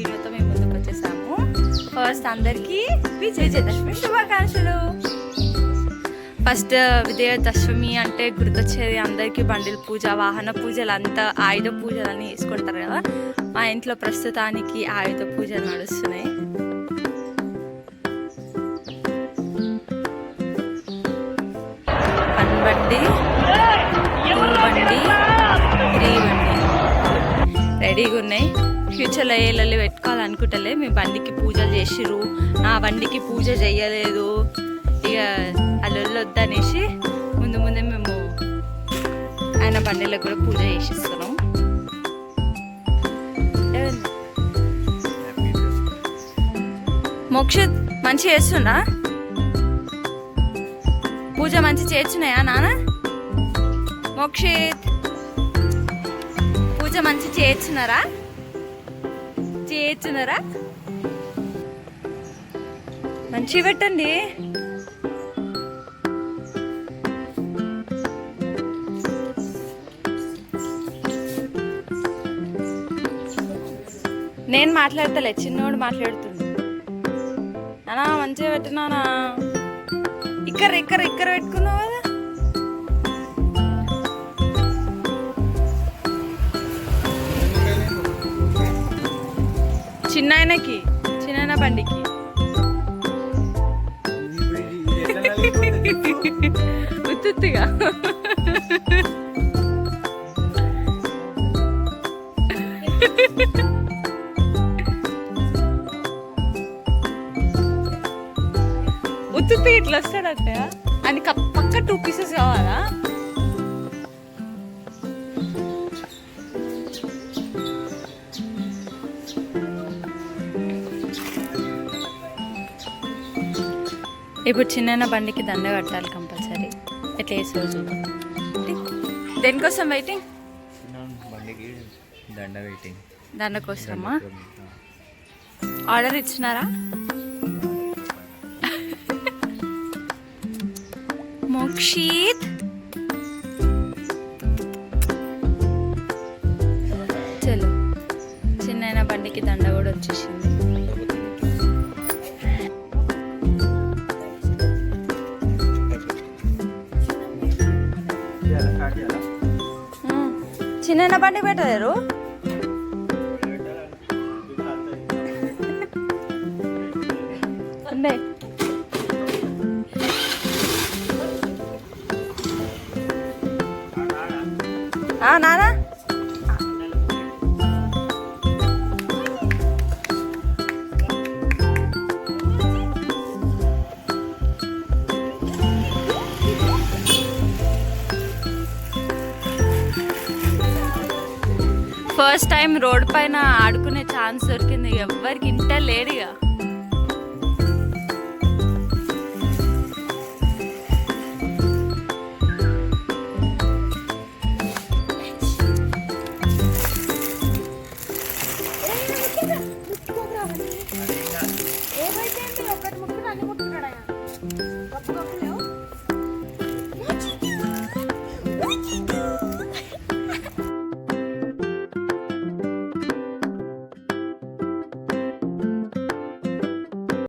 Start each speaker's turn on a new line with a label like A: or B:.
A: వీడియోతో మేము ముందుకు వచ్చేసాము. ఫస్ట్ అందరికీ విజయదశమి శుభాకాంక్షలు. ఫస్ట్ విజయదశమి అంటే గుర్తొచ్చేది అందరికీ బండిల పూజ, వాహన పూజలు, అంతా ఆయుధ పూజలు అని వేసుకుంటారు కదా. మా ఇంట్లో ప్రస్తుతానికి ఆయుధ పూజలు నడుస్తున్నాయి. బండి, బండి, బండి రెడీగా ఉన్నాయి. ఫ్యూచర్లో ఏళ్ళల్లి పెట్టుకోవాలనుకుంటలే. మీ బండికి పూజలు చేసిర్రు, నా బండికి పూజ చెయ్యలేదు, ఇక అల్లొల్లు వద్దనేసి ముందు ముందే మేము ఆయన బండిలకు కూడా పూజ చేసిస్తున్నాం. మోక్షిత్ మంచి చేస్తున్నా? పూజ మంచి చేస్తున్నాయా నాన్న? మోక్షిత్ పూజ మంచి చేస్తున్నారా? మంచి పెట్టండి. నేను మాట్లాడతలే, చిన్నోడు మాట్లాడుతుండు. నానా మంచిగా పెట్టినానా? ఇక్కడ పెట్టుకున్నావు కదా. చిన్న బండికి ఉత్తుగా ఇట్లా వస్తాడంటే అని పక్క 2 పీసెస్ కావాలా? ఇప్పుడు చిన్న బండికి దండ కట్టాలి కంపల్సరీ. ఎట్లా వేసుకో చూద్దాం. దేనికోసం వెయిటింగ్? దండ కోసమా? ఆర్డర్ ఇచ్చినారా? మోక్షిత్ చలో, చిన్న బండికి దండ కూడా వచ్చేసింది. చిన్న బండి పెట్టలేరు? ఉండే నానా ఫస్ట్ టైం రోడ్ పైన ఆడుకునే ఛాన్స్ దొరికింది. ఎవ్వరికి ఇంట లేడుగా.